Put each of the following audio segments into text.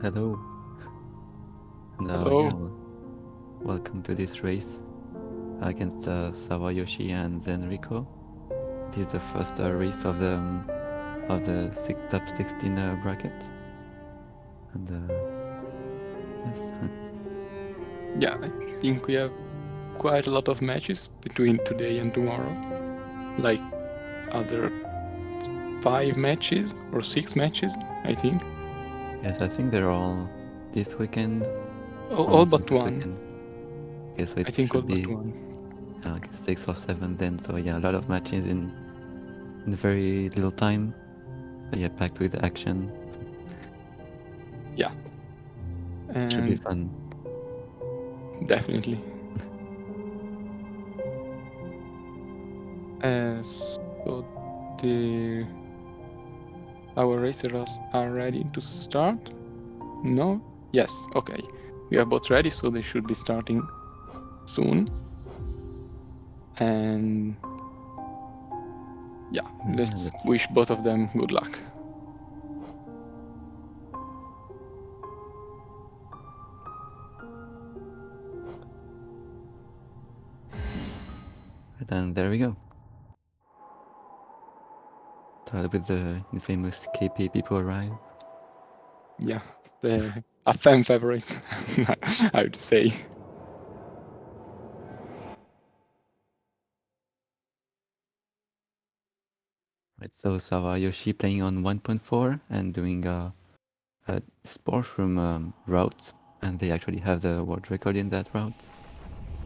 Hello, and Hello. welcome to this race against SawaYoshi and ZEnryco. This is the first race of the top 16 bracket, and yes, Yeah, I think we have quite a lot of matches between today and tomorrow. Like other 5 matches or 6 matches, I think. yes, I think they're all this weekend, All almost all but this one. weekend. Okay, so I it think all should but be one. 6 or 7 then. So yeah, a lot of matches in very little time. But yeah, packed with action. Yeah. Should be And fun. definitely. So the our racers are ready to start? No? Yes, okay. We are both ready, so they should be starting soon. And yeah, Yeah, let's wish both of them good luck. and there we go. Started with the infamous KP people arrive. Yeah, a fan favorite, I would say. Right, so SawaYoshi playing on 1.4 and doing a sports room route, and they actually have the world record in that route.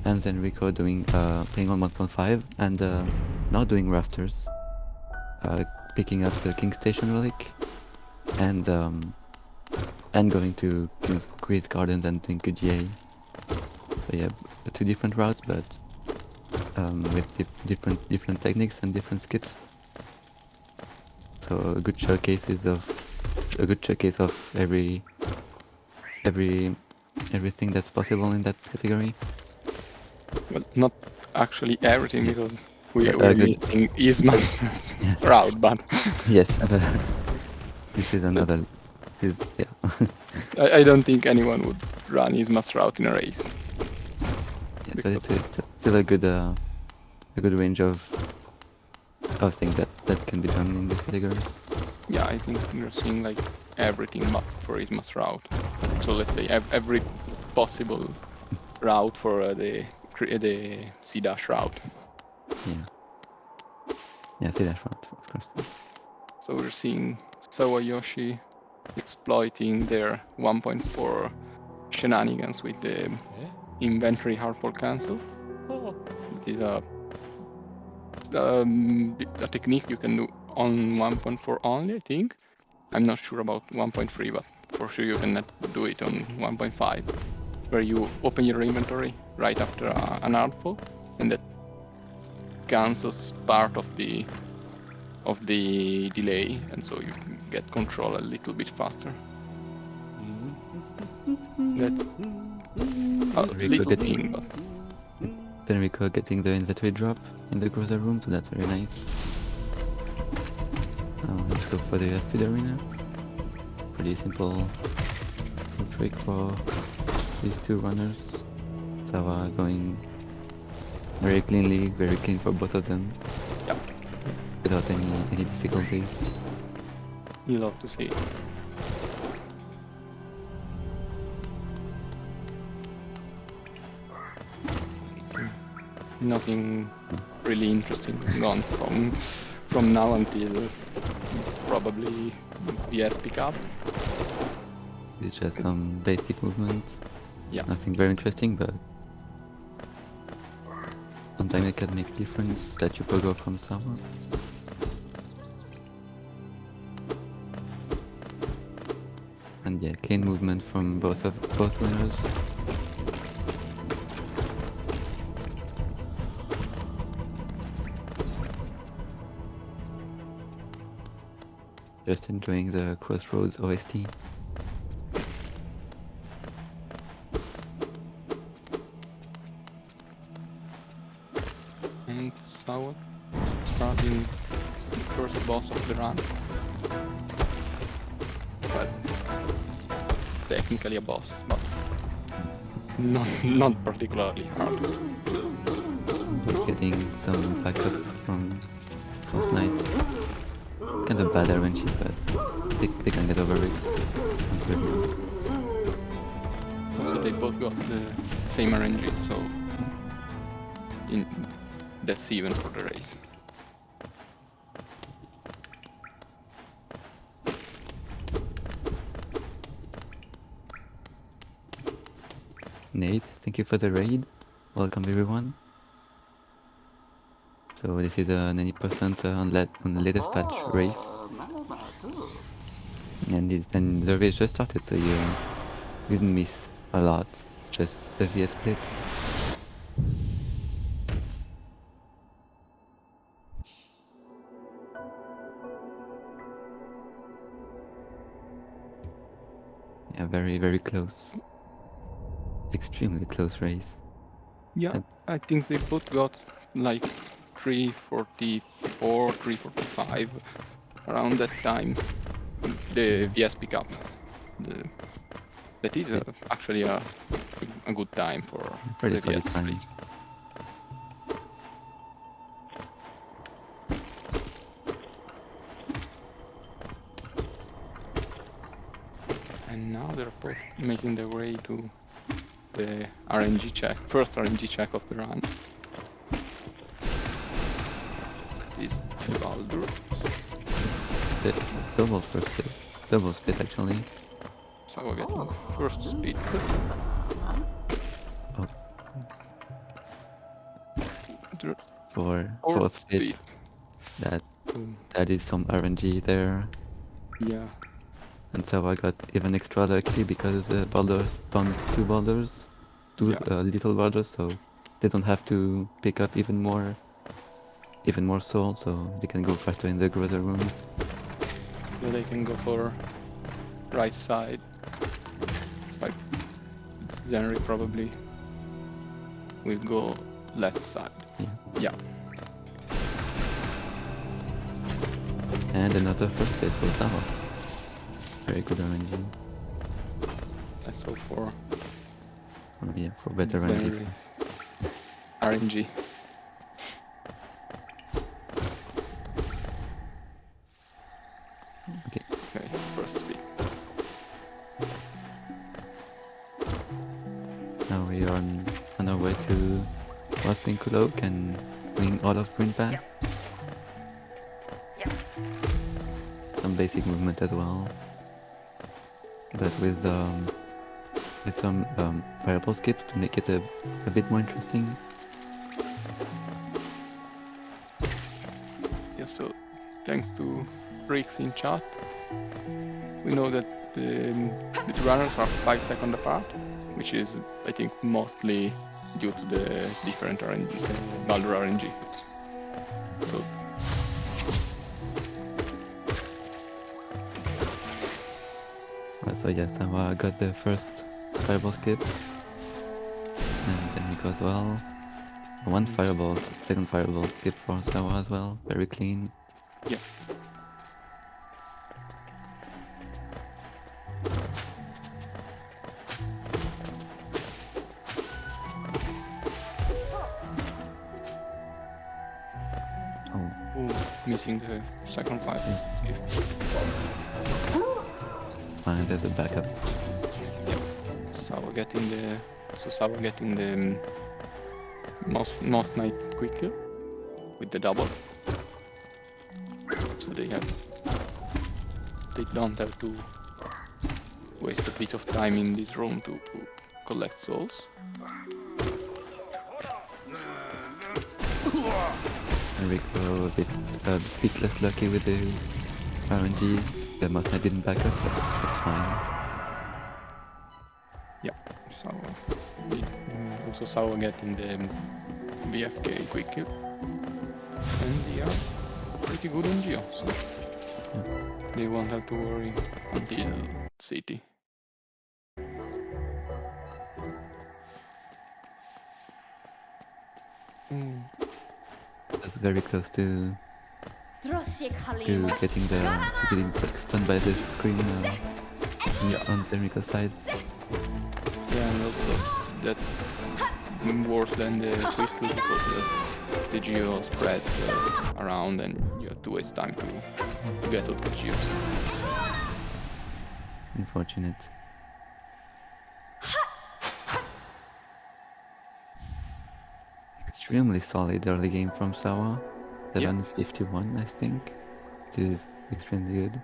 And then Rico doing playing on 1.5 and now doing rafters, picking up the King Station relic, and going to King's Queen's Gardens and doing QGA. So yeah, 2 different routes, but with different techniques and different skips. So a good showcase of everything that's possible in that category. Well, not actually everything, Yeah, because but we're good. missing Isma's Yes, route, but yes, but this is another. Yeah, I don't think anyone would run Isma's route in a race. yeah, but Because, it's still a good range of things that can be done in this category. yeah, I think we're seeing like everything but for Isma's route. So let's say every possible route for the C-dash route. Yeah, see that front, of course. So we're seeing SawaYoshi exploiting their 1.4 shenanigans with the inventory hardfall cancel. It is a technique you can do on 1.4 only, I think. I'm not sure about 1.3, but for sure you can do it on 1.5, where you open your inventory right after an hardfall, and that cancels part of the delay, and so you can get control a little bit faster. That's a Enrico little thing, getting but Enrico getting the inventory drop in the cruiser room, so that's very nice. Now let's go for the speed arena. Pretty simple trick for these 2 runners. Sawa going very cleanly, very clean for both of them. yeah, Without any difficulties. you love to see it. Nothing really interesting gone from now until probably VS pickup. It's just some basic movements. Yeah, Nothing very interesting, but sometimes it can make a difference that you pogo from someone. And yeah, clean movement from both runners. Just enjoying the Crossroads OST. and Sawa starting the first boss of the run. But technically a boss, but not particularly hard. We're getting some backup from Force Knights. Kind of bad RNG, but they can get over it. Not really. Also, they both got the same RNG, so that's even for the race. Nate, thank you for the raid. Welcome everyone. So this is a 90% on the latest patch race. And the race just started, so you didn't miss a lot. Just the VS split. Yeah, very, very close. Extremely close race. Yeah, I think they both got like 344, 345 around that times. The VS pickup. That is actually a good time for Pretty the solid VS time. split. And now they're both making their way to the RNG check, first RNG check of the run. It is the Baldur. The double split actually. So we're getting first speed. Oh. For Fourth split. That is some RNG there. Yeah. And so I got even extra lucky because boulders spawned two boulders, little boulders, so they don't have to pick up even more soul, so they can go faster in the grocer room. So they can go for right side. Like ZEnryco probably will go left side. Yeah. And another first hit for Sawa. Very good RNG. Let's hope for for better RNG. RNG. Okay, first speed. Now we are on our way to Wasping Kulok and doing all of Green Path. Some basic movement as well, but with some fireball skips to make it a bit more interesting. Yeah, so thanks to Bricks in chat, we know that the two runners are 5 seconds apart, which is, I think, mostly due to the different Baldur RNG. So yes, Sawa got the first fireball skip, and ZEnryco as well. One fireball, second fireball skip for Sawa as well, very clean. Yeah. Missing the second fireball skip. Fine, there's a backup. Yep. Sawa getting the most night quick kill with the double. So they don't have to waste a bit of time in this room to collect souls. ZEnryco a bit less lucky with the RNG. The Mustang didn't back up, but that's fine. Yeah, so also Sawa getting the BFK quick kill. And they are pretty good on Geo, so they won't have to worry until City. That's very close to getting stunned by the screen Yeah. on ZEnryco side. Yeah, and also that worse than the quick kill because the geo spreads around and you have to waste time to get all the geos. Unfortunate. Extremely solid early game from Sawa. Yeah. 751, I think. This is extremely good.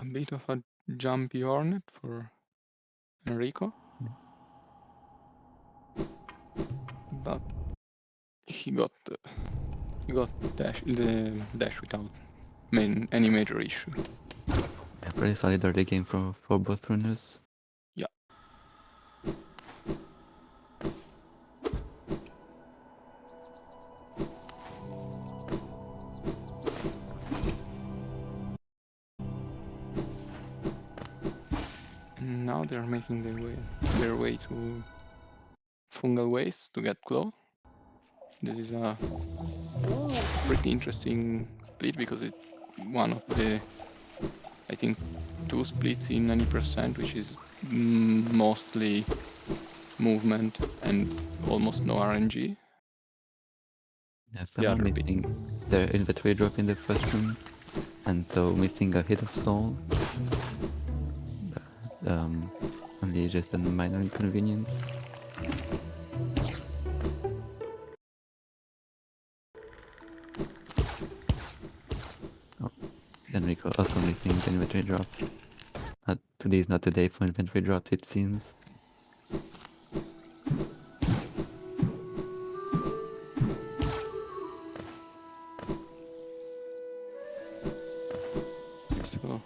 A bit of a jumpy hornet for Enrico, but he got the dash without any major issue. Yeah, pretty solid early game for both runners. Yeah. And now they're making their way to fungal waste to get claw. This is a pretty interesting split because it's one of the, I think, 2 splits in 90%, which is mostly movement and almost no RNG. Yeah, The Sawa other bit. missing their inventory drop in the first room, and so missing a hit of soul. Only just a minor inconvenience. Oh, ZEnryco also missing the inventory drop. Today is not the day for inventory drops, it seems. So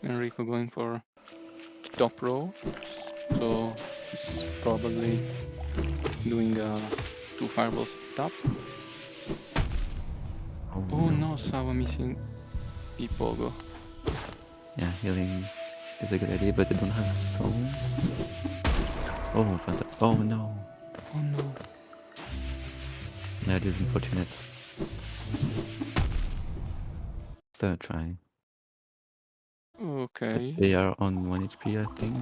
Enrico going for top row. So he's probably doing 2 fireballs top. Oh no, Sawa missing Ipogo. Yeah, healing is a good idea, but they don't have soul. Oh no. Oh no. That is unfortunate. Third try. Okay. They are on 1 HP, I think.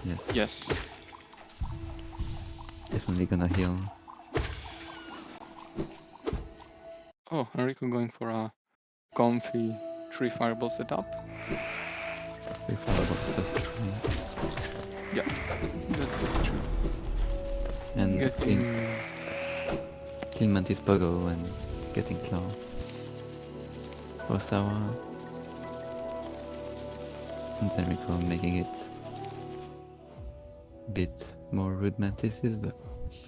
Yes. Yes. Definitely gonna heal. Oh, Enrico going for a comfy 3 fireball setup. Very far about first try. Yeah, that's true. And Getting... kill Mantis Pogo and getting claw. For Sawa. And ZEnryco making it a bit more rude mantises, but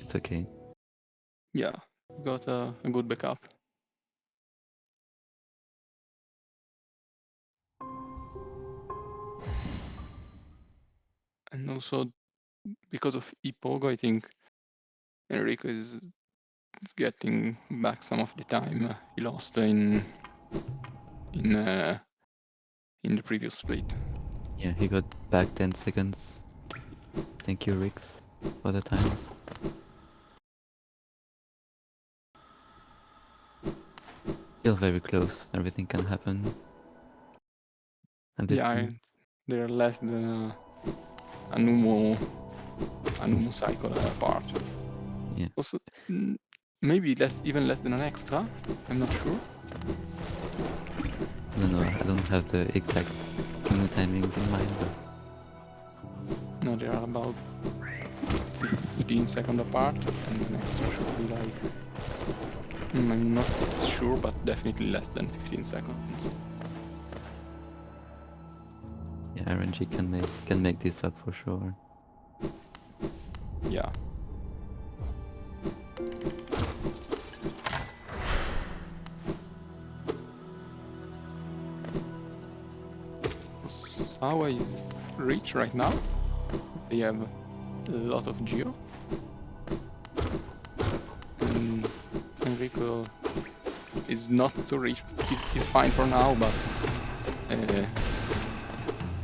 it's okay. Yeah, got a good backup. And also, because of Ipogo, I think Enrico is getting back some of the time he lost in the previous split. Yeah, he got back 10 seconds. Thank you, Rix, for the times. Still very close, everything can happen. At this point. They're less than a Numo cycle apart. Yeah. Also, maybe even less than an extra. I'm not sure. No, I don't have the exact timings in mind, but No, they are about 15 seconds apart, and the next should be like... I'm not sure, but definitely less than 15 seconds. yeah, RNG can make this up for sure. Yeah. Sawa is rich right now. They have a lot of geo. And Enrico is not so rich. He's fine for now, but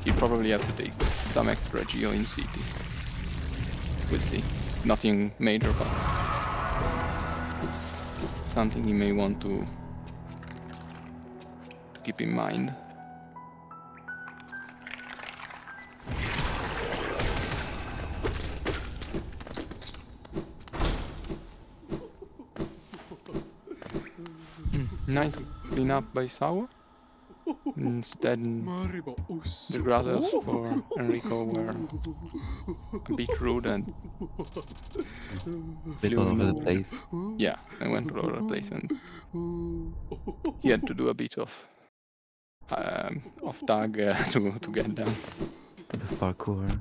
he probably have to take some extra geo in city. We'll see. Nothing major, but something he may want to keep in mind. Nice cleanup by Sawa. Instead, the grasses for Enrico were a bit rude and Bit flew all over the into... place. Yeah, I went all over the place, and he had to do a bit of tag to get them. Bit of parkour.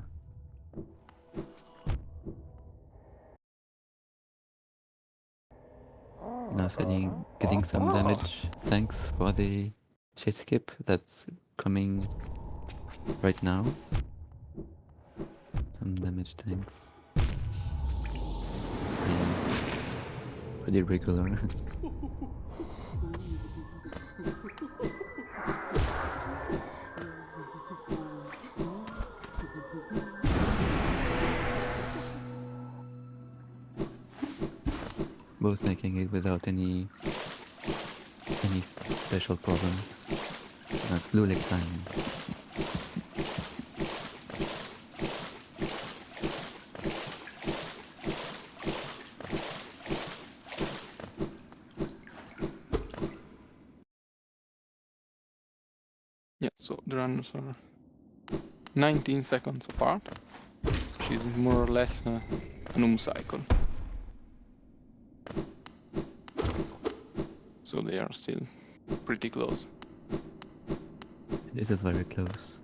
Now getting some damage. Thanks for the chase skip that's coming right now. Some damage, thanks. Pretty regular. Both making it without any special problems. That's blue leg time. Yeah, so the runners are 19 seconds apart, which is more or less an cycle. So they are still pretty close. It is very close.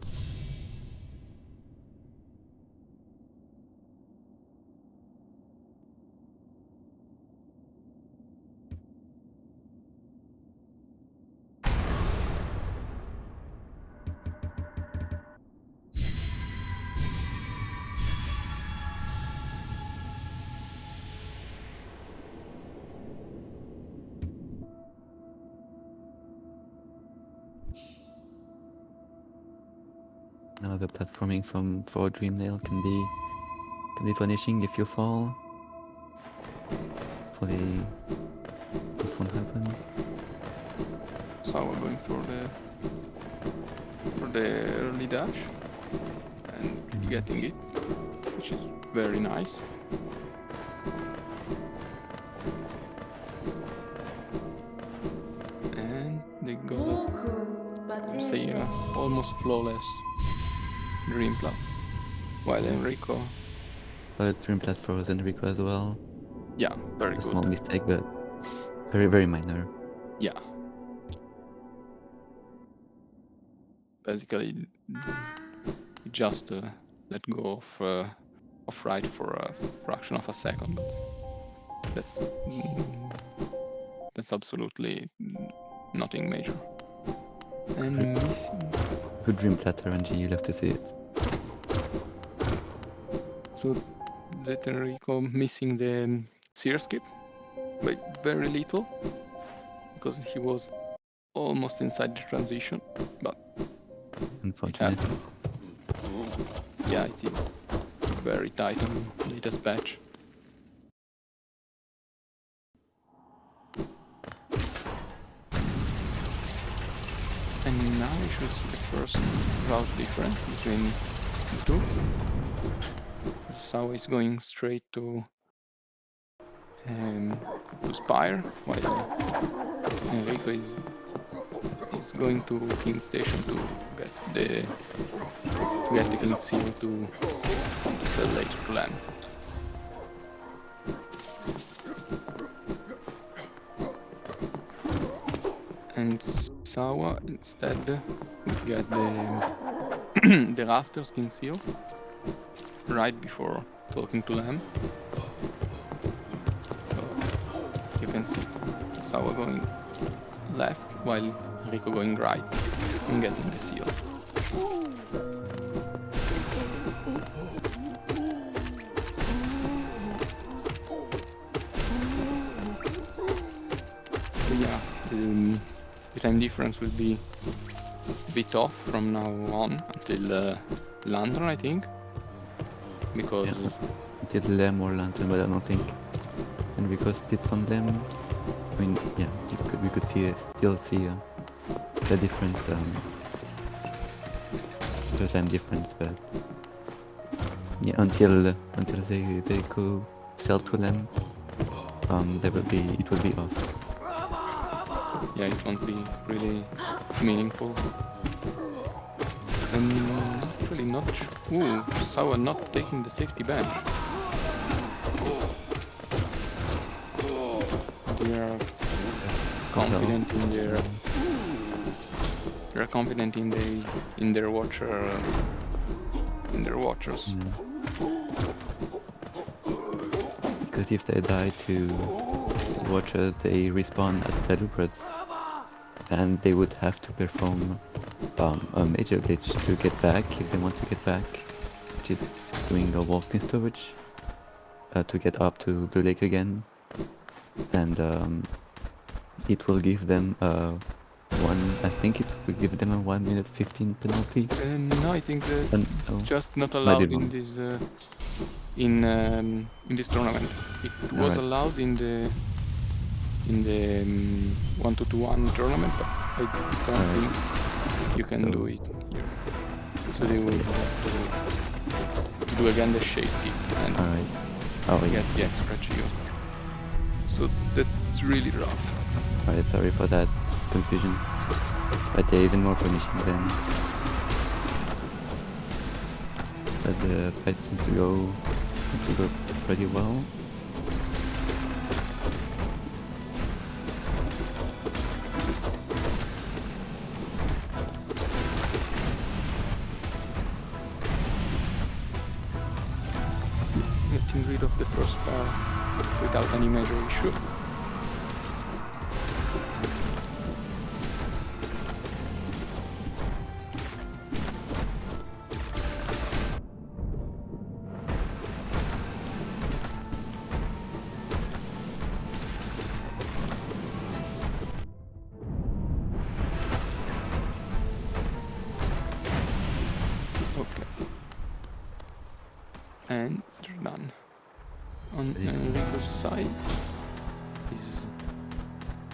Now the platforming for Dreamnail can be punishing if you fall. Hopefully this won't happen. So we're going for the early dash and getting it, which is very nice. And they got say almost flawless dream plat, while Enrico. So dream plat for ZEnryco as well. Yeah, very A good. small mistake, but very minor. Yeah. Basically, just let go of right for a fraction of a second, but that's absolutely nothing major. And missing. Good dream plat RNG, you love to see it. So ZEnryco missing the sear skip by very little, because he was almost inside the transition, but Unfortunate. Yeah, it is very tight on the latest patch. And now we should see the first route difference between the two. Sawa is going straight to Spire, while Enrico is going to King Station to get the King Seal to sell later to land. And Sawa instead will get the Rafters King Seal right before talking to Lamb. So you can see Sawa going left while Rico going right and getting the seal. So yeah, the time difference will be bit off from now on until Lantern, I think, because Until Lem or Lantern, but I don't think Enrico splits on them. I mean, yeah, we could still see the difference, the time difference, but yeah, until they go sell to Lem, it will be off. yeah, it won't be really meaningful. Actually not ooh, Sawa not taking the safety bench. They are confident in their in their watchers. Because if they die to watchers, they respawn at Celebras, and they would have to perform a major glitch to get back if they want to get back, which is doing a walk-in storage to get up to the lake again, and it will give them I think it will give them a 1 minute 15 penalty. No, I think oh, just not allowed in this in this tournament. It was allowed in the 1-to-1 tournament, but I don't think you can do it here. So they will have to do again the shade skip and get the extra geo. So that's really rough. Alright, sorry for that confusion. But they're even more punishing then. But the fight seems to go pretty well. Getting rid of the first pair without any major issue. And they're done. On Enrico's side,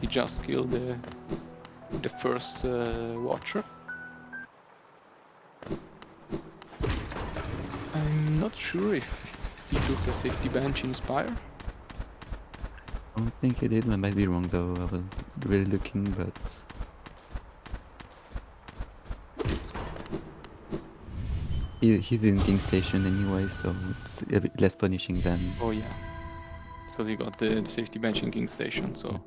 he just killed the first watcher. I'm not sure if he took a safety bench in Spire. I don't think he did, I might be wrong though, I was really looking, but... He's in King Station anyway, so it's a bit less punishing than... Oh yeah, because he got the safety bench in King Station, so...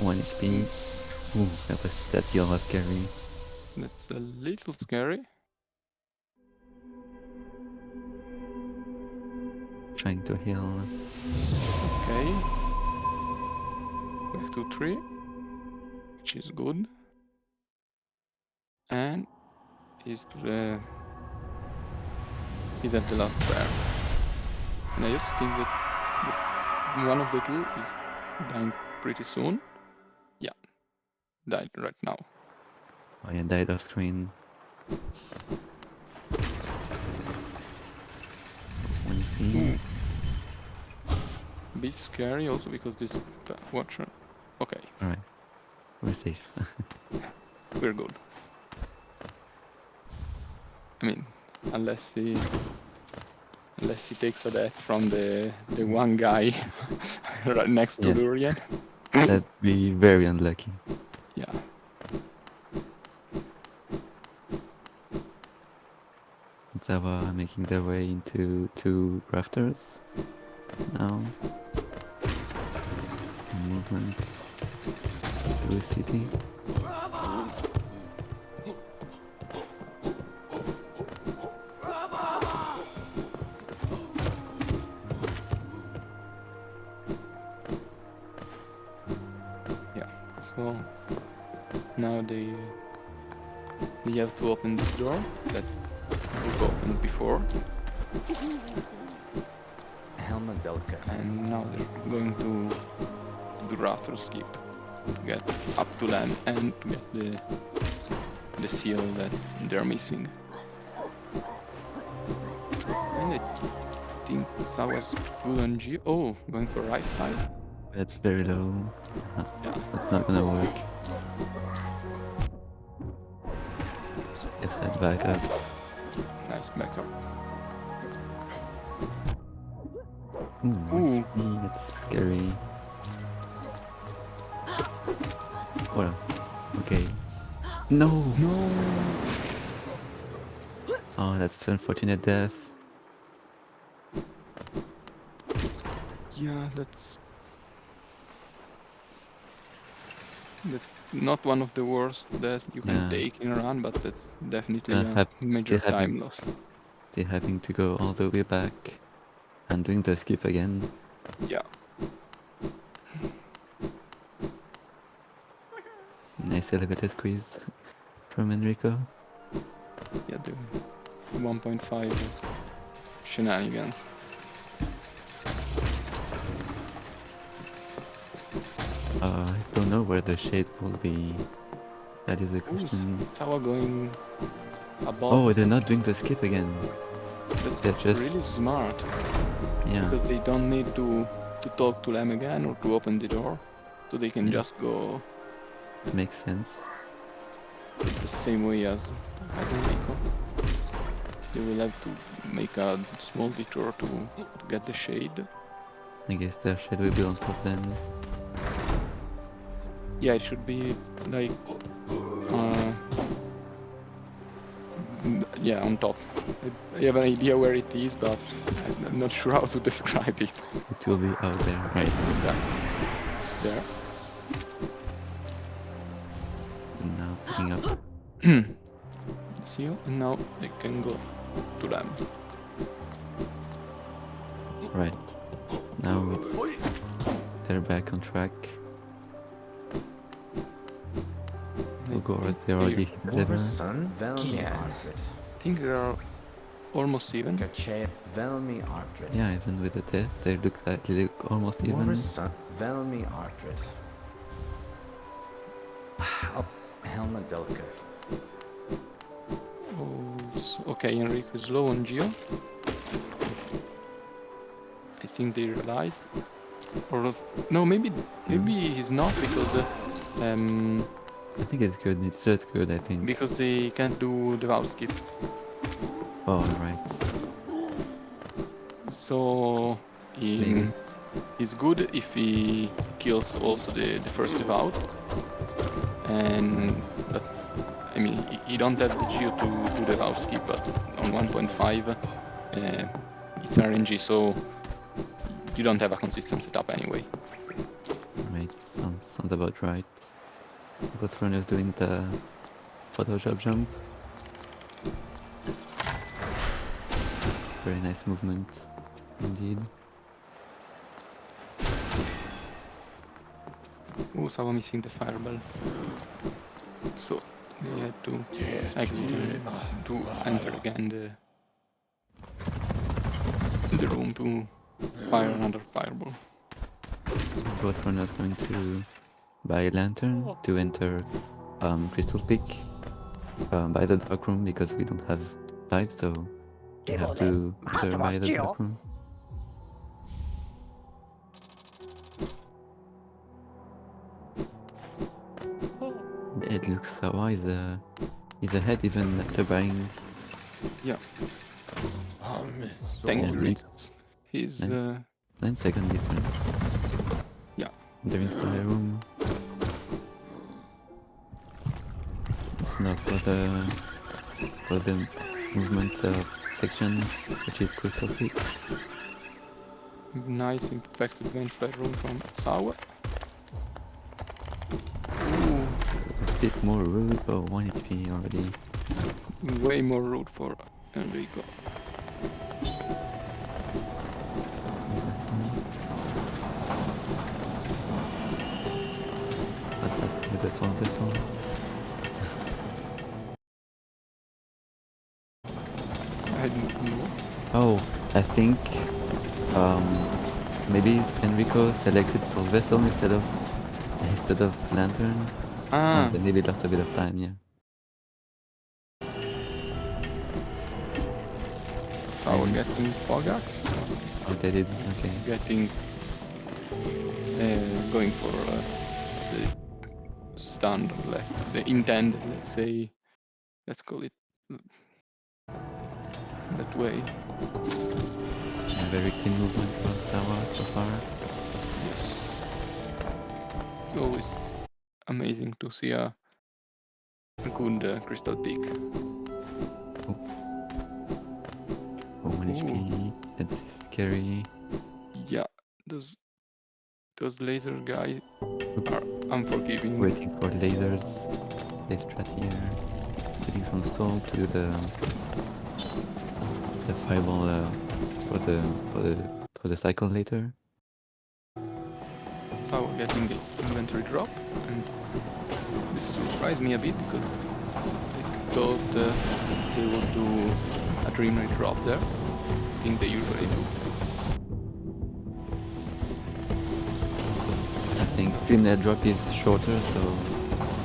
One HP. Ooh, that heal was scary. That's a little scary. Trying to heal. Okay. Back to 3, which is good. And he's at the last pair. And I also think that one of the two is dying pretty soon. Yeah, died right now. Oh yeah, died off screen. One HP. A bit scary also because this watcher. Okay. Alright, we're safe. We're good. I mean, unless he takes a death from the one guy right next to Durian. That'd be very unlucky. Yeah. Zawa making their way into 2 rafters now. Movement through the city. Yeah, so now they have to open this door that was opened before. And now they're going to do Raptor skip to get up to land and to get the seal that they're missing. And I think Sawa's good on G. Oh, going for right side. That's very low. Yeah. That's not gonna work. Gets that back up. Nice backup. Ooh, that's scary. Well, okay. No! No. Oh, that's unfortunate death. Yeah, that's not one of the worst that you can Yeah. take in a run, but that's definitely a They're major time having, loss. they're having to go all the way back and doing the skip again. Yeah. Nice elevator squeeze from Enrico. Yeah, the 1.5 shenanigans. I don't know where the shade will be. That is the question. Sawa going above. Oh, they're not doing the skip again. They're That's just... really smart. Yeah. Because they don't need to talk to them again or to open the door. So they can just go Makes sense. the same way as Enrico. They will have to make a small detour to get the shade. I guess their shade will be on top then. Yeah, it should be like yeah, on top. I have an idea where it is, but I'm not sure how to describe it. It will be out there, right? Exactly. It's there. And now picking up. See you, and now I can go to them. Right. Now they're back on track. We'll go right there already hit the river. I think they are almost even. Yeah, even with the death, they look almost even. Oh, okay, Enrico is low on Geo. I think they realized. Or no, maybe he's not because I think it's good. It's just good, I think. because they can't do the valve skip. Oh, right. So he's good if he kills also the first devout. And but I mean he don't have the geo to do the valve skip, but on 1.5 it's RNG, so you don't have a consistent setup anyway. Right, sounds about right. Both runners doing the Photoshop jump. Very nice movement, indeed. Oh, Sawa missing the fireball. So they had to exit to enter again the room to fire another fireball. Both runners going to buy a lantern to enter Crystal Peak by the dark room because we don't have light, so we have to enter by the dark room. It looks Sawa is ahead even after buying. Yeah. Thank you, Rick. He's 9-second difference. yeah. They're in the room. It's not for the movement section, which is Crystal Peak. Nice infected vent room from Sawa. A bit more rude. Oh, 1 HP already. Way more road for Enrico. This one. I don't know. Oh, I think Maybe Enrico selected Soul Vessel instead of Lantern, and Ah, then maybe lost a bit of time. Yeah. so we're getting Fogax, Oh, they did. Okay. getting going for the standard, the intended, let's say, let's call it that way. Yeah, very clean movement from Sawa so far. Yes, it's always amazing to see a good crystal peak. Oh, 1 HP. That's scary. Yeah, those laser guys are unforgiving. Waiting for lasers. Play strat here. Getting some soul to do the fireball for the cycle later. So we're getting the inventory drop, and this surprised me a bit because I thought they would do a dream rate drop there. I think they usually do. I think Dreamnet drop is shorter, so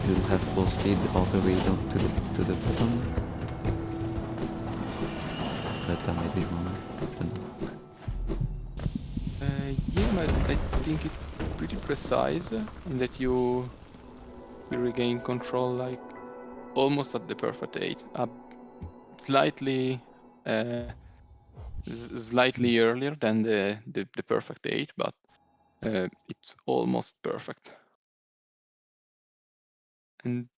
you'll have full speed all the way down to the bottom. But I might be wrong. Don't know. Yeah, but I think it's pretty precise in that you regain control like almost at the perfect 8, slightly slightly earlier than the perfect 8, but it's almost perfect. And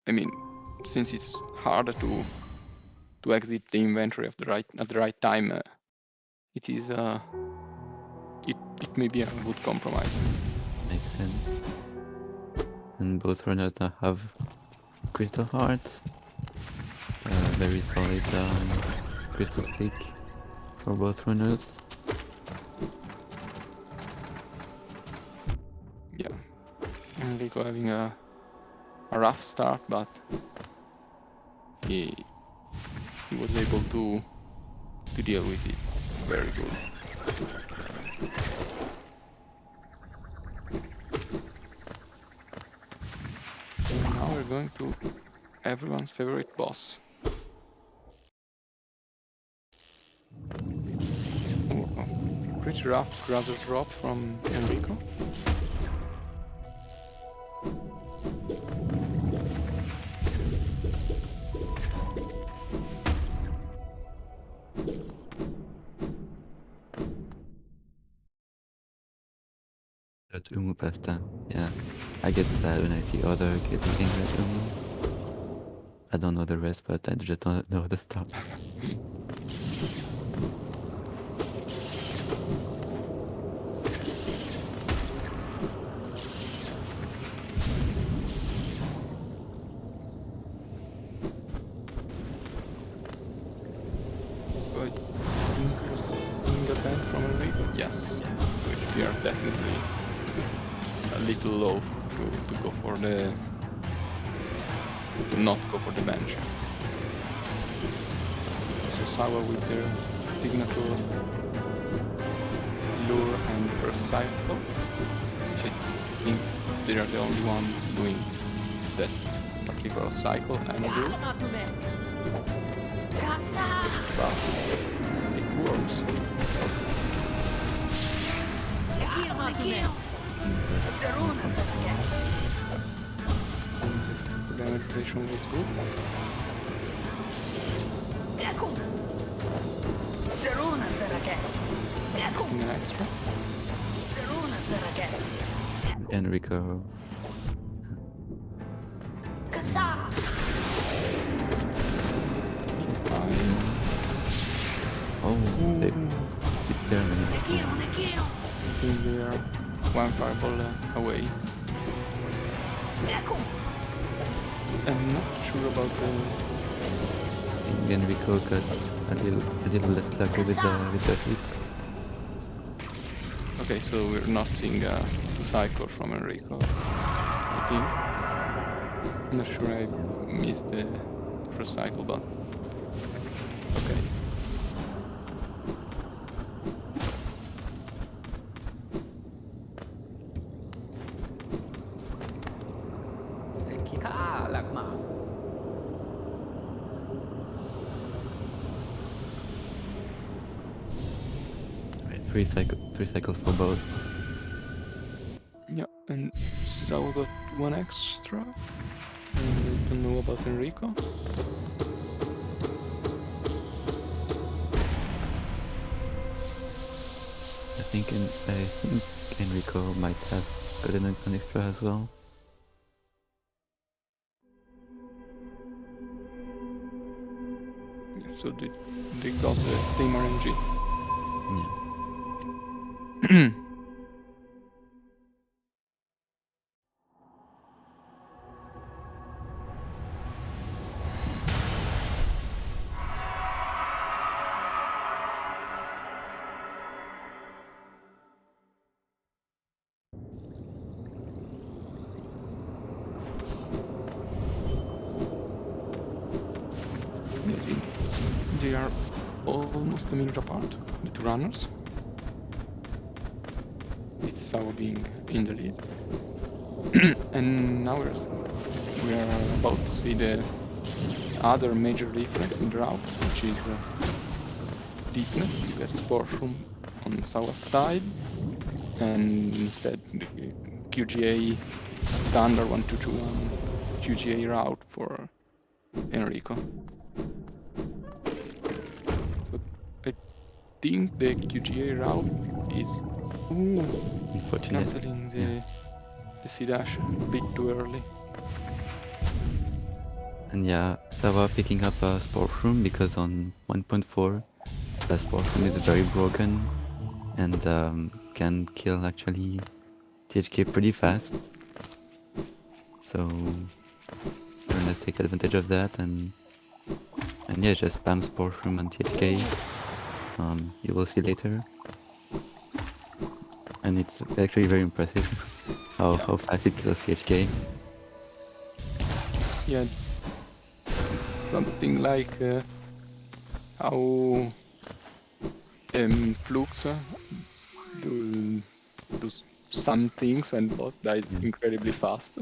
I mean, since it's harder to exit the inventory at the right time, it is it may be a good compromise. Makes sense. And both runners now have Crystal Heart. Very solid Crystal Peak for both runners. Yeah, Enrico having a rough start, but he was able to deal with it very good. And now we're going to everyone's favorite boss. Oh, pretty rough Grazer drop from Enrico. Red Umu pasta. Yeah. I get sad when I see other kids eating Red Umu. I don't know the rest, but I just don't know the stuff. So I think we're seeing a band from Enrico. Yes, which we are definitely a little low to go for the to not go for the bench. So Sawa with their signature lure and first cycle, which I think they are the only ones doing that particular cycle and lure. But it works. So the damage rotation was good. Taking an extra. Enrico. He's fine. Oh, they barely. I think they are one fireball away. I'm not sure about the. I think Enrico got a little less lucky with the hits. Okay, so we're not seeing a cycle from Enrico. I think. I'm not sure I missed the first cycle, but okay. Three cycles for both. Yeah, and Sawa got one extra. And I don't know about Enrico. I think Enrico might have gotten an extra as well. Yeah, so they got the same RNG. Yeah. Yeah, they are almost a minute apart, the two runners. With Sawa being in the lead. And now we are about to see the other major difference in the route, which is deepness. You get Sport Room on Sawa's side, and instead the QGA standard 1221 QGA route for Enrico. So I think the QGA route is Unfortunate. cancelling Yeah. the C-dash a bit too early. And yeah, Sawa picking up a sport room because on 1.4 the sport room is very broken and can kill actually THK pretty fast. So we're gonna take advantage of that and yeah, just spam sport room on THK. You will see later. And it's actually very impressive how fast it kills THK. Yeah, it's something like how Flux do some things and boss dies Yeah. incredibly fast.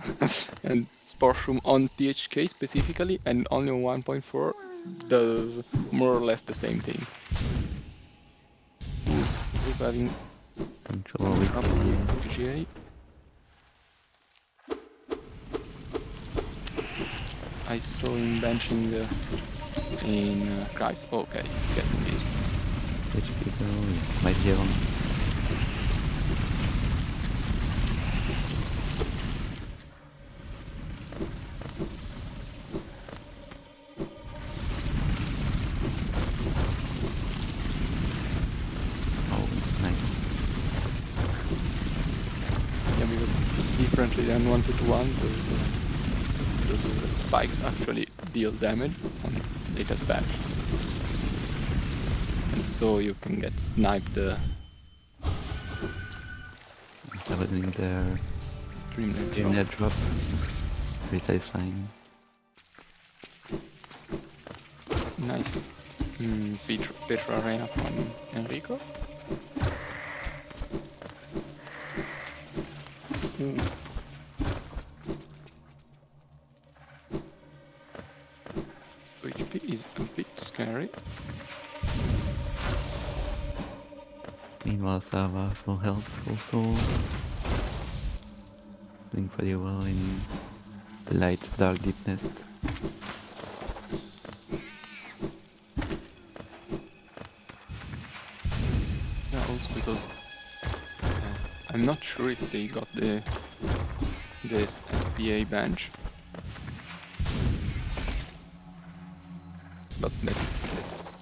And Sportroom on THK specifically and only on 1.4 does more or less the same thing. We're having Control some with trouble with PGA. I saw him benching in Christ. Okay, get engaged. HP though, might be on. Oh, nice. Yeah, because differently than 1-2-1, those spikes actually deal damage on data's bench. And so you can get sniped I was doing their Dream net drop. Very satisfying. Nice. Petra Arena from Enrico. Ooh. HP is a bit scary. Meanwhile, Sava, full health, full soul. Doing pretty well in the light dark deep nest. Yeah, also because I'm not sure if they got this SPA bench, but that is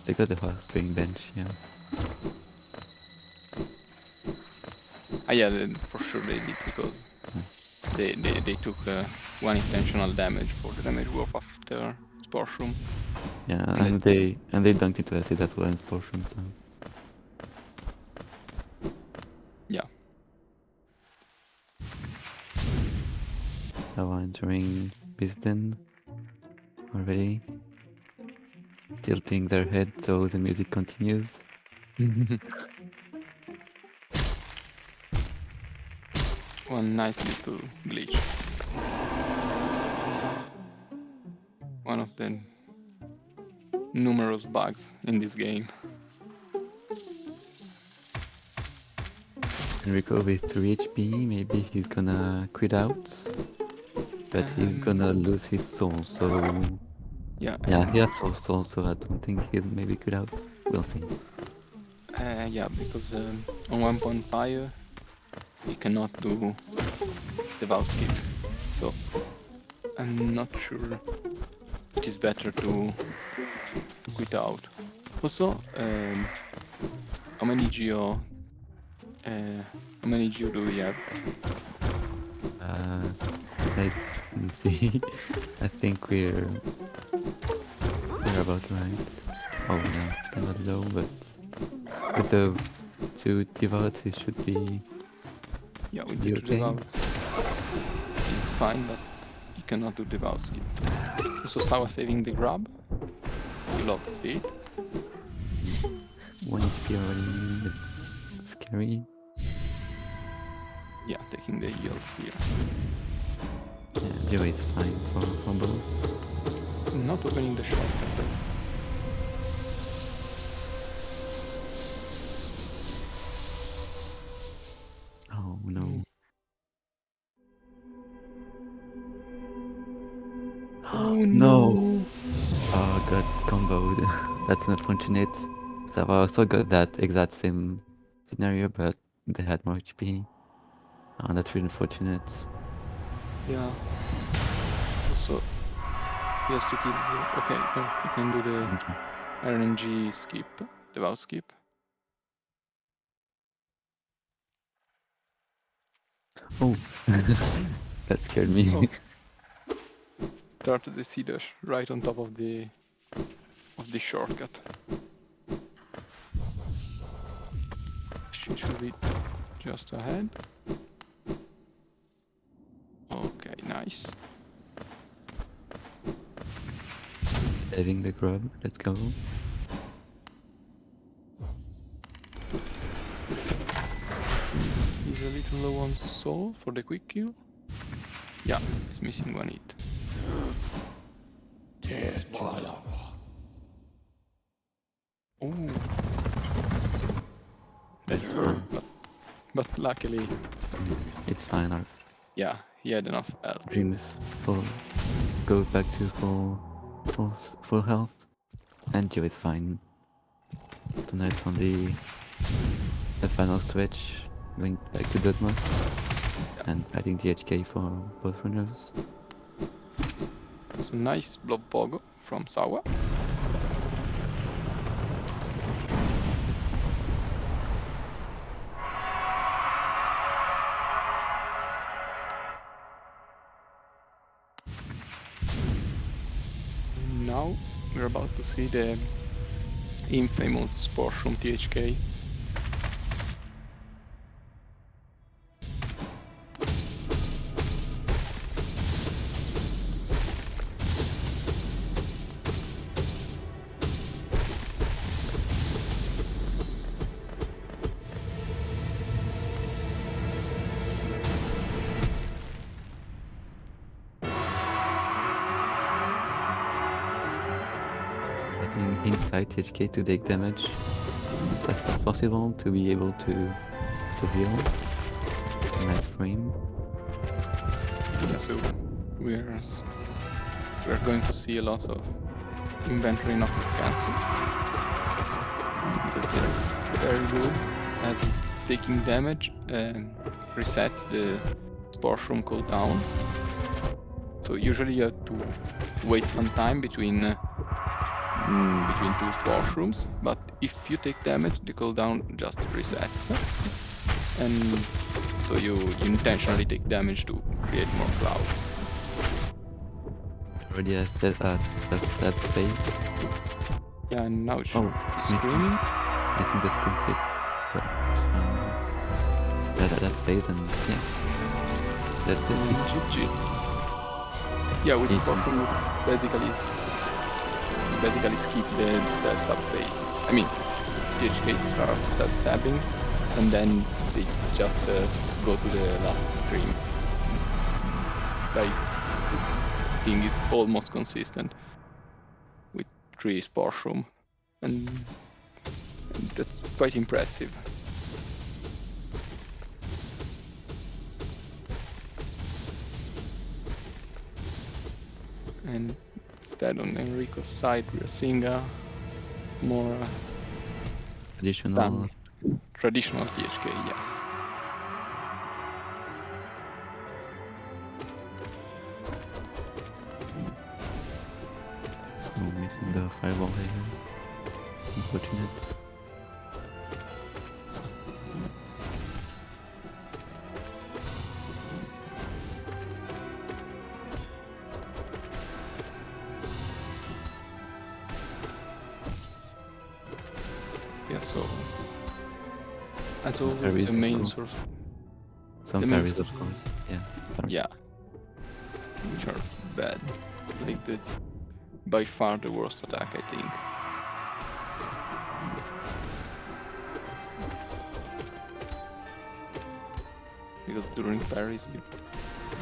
They got the hot spring bench, yeah. yeah, for sure they did because they took one intentional damage for the damage worth after Sport Room. Yeah, And and they dunked into acid as well in sport room, so. yeah. Sava entering Bisden already. Tilting their head so the music continues. One nice little glitch. One of the numerous bugs in this game. ZEnryco with 3 HP, maybe he's gonna quit out. But he's gonna lose his soul, so... Yeah. Yeah, he has soul, so I don't think he'll maybe quit out. We'll see. Yeah, because on 1.5 he cannot do the valve skip, so I'm not sure it is better to quit out. Also, how many geo do we have? Let me see. I think we're about right. Oh no, kind of low, but with the 2 devotes it should be Yeah, with be the two okay. devout it's fine, but he cannot do the valve skip. Also, Sawa saving the grab. You love to see it. 1 HP already, it's scary. Yeah, taking the heals here. Yeah, Joe is fine for both. Not opening the shortcut though. Oh no. Oh No! no! Oh, got comboed. That's unfortunate. So I also got that exact same scenario, but they had more HP. Oh, that's really unfortunate. Yeah. Also, he has to kill the... Okay, no, he can do the RNG skip, the valve skip. Oh! That scared me. Oh. Started the C dash right on top of the shortcut. She should be just ahead. Okay, nice. Saving the grub, let's go. He's a little low on soul for the quick kill. Yeah, he's missing one hit. Oh. But luckily, It's fine, our yeah, he had enough health. dream is full. Go back to full health. And Joe is fine. So now it's only the final stretch, going back to Dudmas. And adding the HK for both runners. So nice blob pogo from Sawa. Now we're about to see the infamous Sport from THK. Setting inside THK to take damage as fast as possible to be able to heal. It's a nice frame. Yeah, so we're going to see a lot of inventory not cancel because they're very good as taking damage resets the Sport Room cooldown. So usually you have to wait some time between two Sport Rooms, but if you take damage, the cooldown just resets, and so you intentionally take damage to create more clouds. Already a step phase. Yeah, and now Oh, it's screaming. I think the screen skip. But that's phase and yeah. That's it. GG. Yeah, with Sport Room basically skip the self-stab phase. I mean, THK start self-stabbing and then they just go to the last scream. Like, thing is almost consistent with 3 Sport Room, and that's quite impressive. And instead on Enrico's side, we are seeing a more Additional. traditional THK, yes. Oh, missing the fireball here. Unfortunate. Yeah, so as always, parries, the of main course. source, Some the main parries, of source, course. Yeah. Sorry. yeah, which are bad. Like the by far the worst attack, I think. Because during parries, you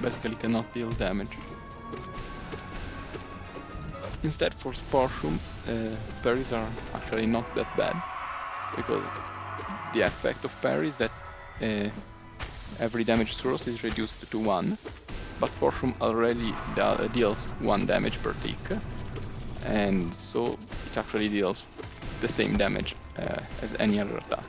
basically cannot deal damage. Instead, for Spartium, parries are actually not that bad, because the effect of parries that every damage source is reduced to 1, but Spartium already deals 1 damage per tick, and so it actually deals the same damage as any other attack.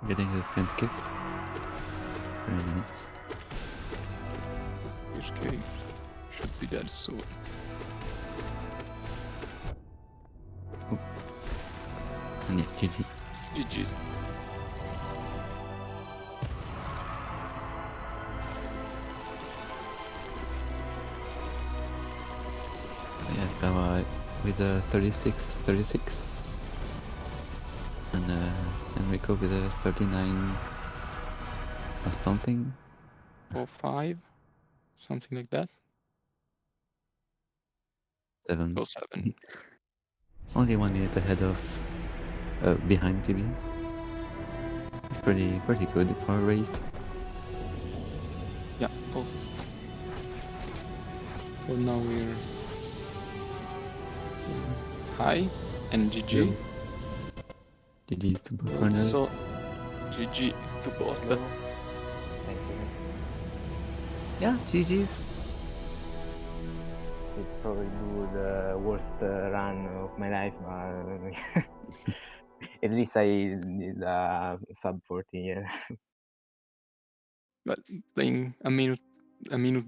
Getting his frame skip. Very nice. HK should be dead soon. And yeah, GG. GG's. Yeah, Sawa with a 36. And Enrico with a 39 or something. Or 5, something like that. 7. Or 7. Only 1 minute ahead of behind PB. It's pretty good for a race. Yeah, also. So now we're high and GG. GG's to both runners. So GG to both, but Thank you. Yeah, GG's. It probably do the worst run of my life, but at least I did sub 40. Yeah. but playing a minute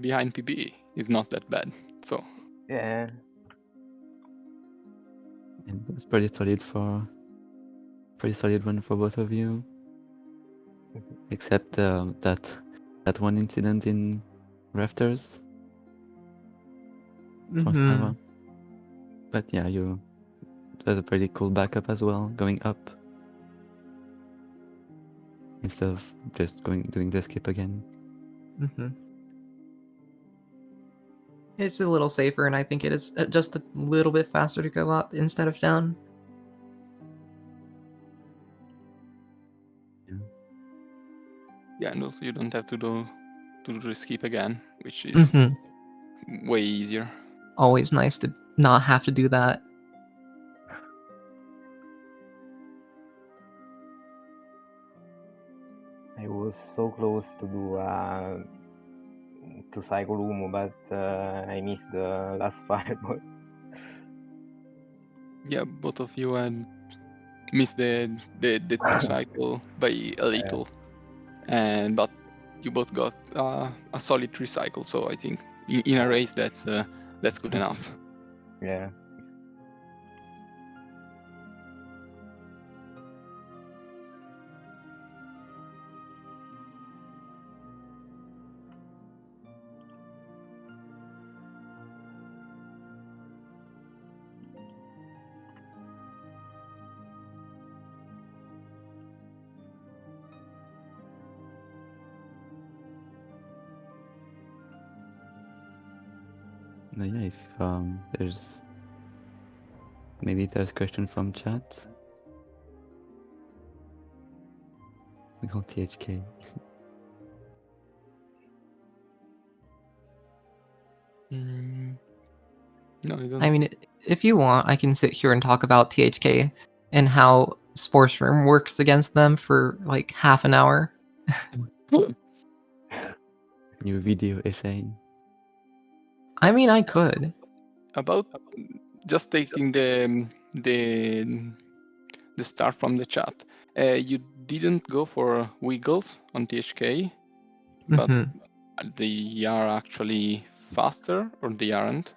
behind PB is not that bad. So Yeah. And it's pretty solid run for both of you. Except that one incident in Rafters for Sawa. But yeah, it was a pretty cool backup as well, going up instead of just doing the skip again. It's a little safer, and I think it is just a little bit faster to go up instead of down. yeah, and also you don't have to do the skip again, which is way easier. Always nice to not have to do that. I was so close to do to cycle Umo, but I missed the last fireball. Yeah, both of you had missed the 2 cycle by a little, but you both got a solid 3 cycle. So I think in a race that's good enough. Yeah. But yeah, if there's question from chat. We call THK. No, I don't. I mean, if you want, I can sit here and talk about THK and how Sports Room works against them for like half an hour. New video essay. I mean, I could. About just taking the start from the chat. You didn't go for wiggles on THK, but Mhm. they are actually faster, or they aren't.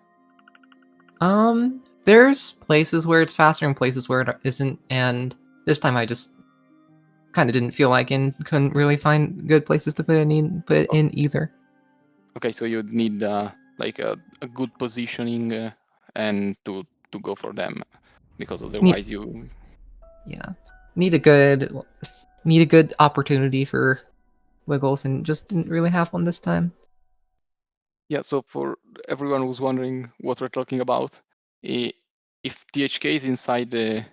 There's places where it's faster and places where it isn't, and this time I just kind of didn't feel like and couldn't really find good places to put in either. Okay, so you'd need like a good positioning and to go for them, because otherwise you. Yeah, need a good opportunity for wiggles, and just didn't really have one this time. Yeah, so for everyone who's wondering what we're talking about, if THK is inside the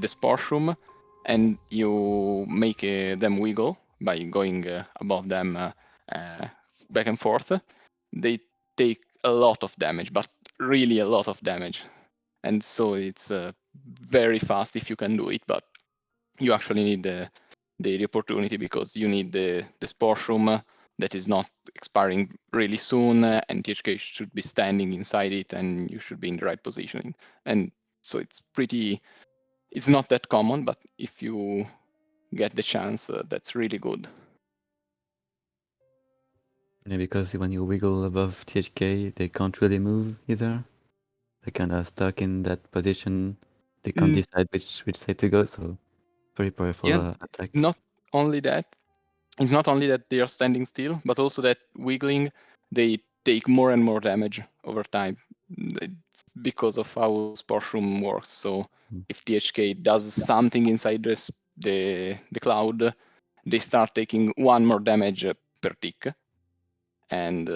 sports room and you make them wiggle by going above them back and forth, they take a lot of damage, but really a lot of damage. And so it's very fast if you can do it, but you actually need the opportunity, because you need the sports room that is not expiring really soon, and THK should be standing inside it, and you should be in the right positioning. And so it's not that common, but if you get the chance, that's really good. Yeah, because when you wiggle above THK, they can't really move either. They're kind of stuck in that position. They can't decide which side to go, so very powerful Yeah, it's attack. not only that. It's not only that they are standing still, but also that wiggling, they take more and more damage over time. It's because of how Sports Room works. So Mm. if THK does something inside the cloud, they start taking one more damage per tick, and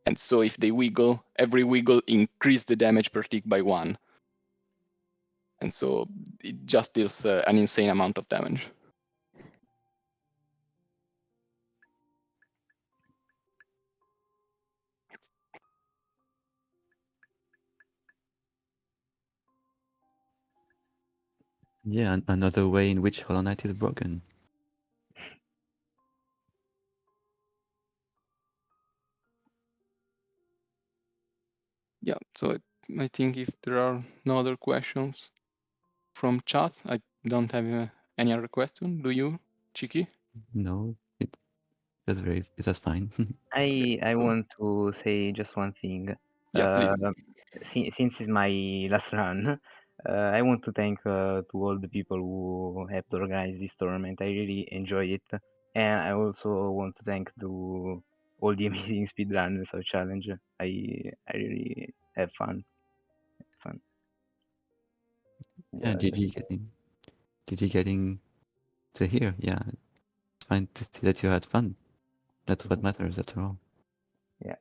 and so if they wiggle, every wiggle increase the damage per tick by one, and so it just deals an insane amount of damage. Yeah, another way in which Hollow Knight is broken. Yeah, so I think if there are no other questions from chat, I don't have any other question. Do you, Chiki? No, that's fine. I So, want to say just one thing. yeah, please. Since it's my last run, I want to thank to all the people who helped organize this tournament. I really enjoy it, and I also want to thank to all the amazing speedrunners of challenge. I really have fun. Fun. Yeah, Yeah, that's GG getting to here. Yeah, it's fine to see that you had fun. That's what matters after all. yeah.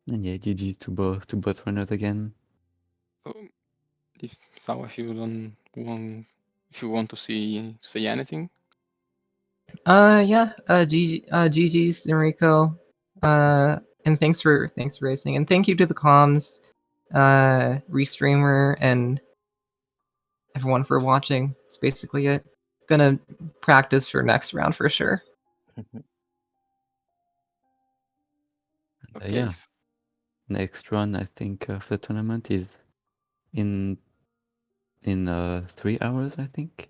And yeah, GG to both runners again. So, if Sawa, if you don't want, if you want to say anything. Yeah. GG's Enrico. And thanks for racing, and thank you to the comms, restreamer, and everyone for watching. It's basically it. Gonna practice for next round for sure. Okay. Yeah, next run I think for the tournament is in 3 hours, I think.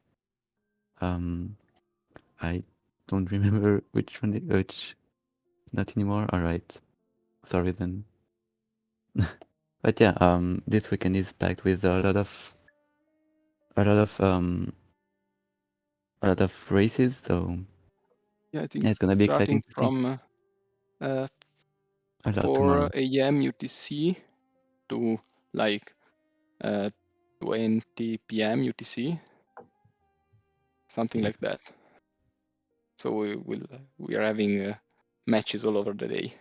I don't remember which one which not anymore. All right, sorry then. But yeah, this weekend is packed with a lot of a lot of um a lot of races, so Yeah, I think yeah, it's gonna be exciting starting to see. from A lot 4 tomorrow. a.m. UTC to like 20 p.m. UTC, something Yeah. like that. So we are having matches all over the day.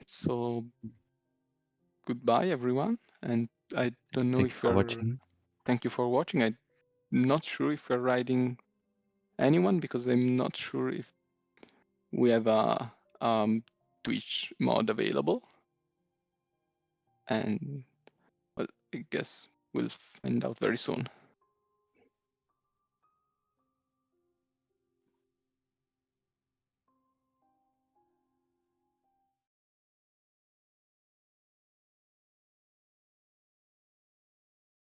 So goodbye everyone, and I don't know Thank you if for you're. watching. Thank you for watching. I'm not sure if we're riding anyone because I'm not sure if we have a Twitch mod available. And well, I guess we'll find out very soon.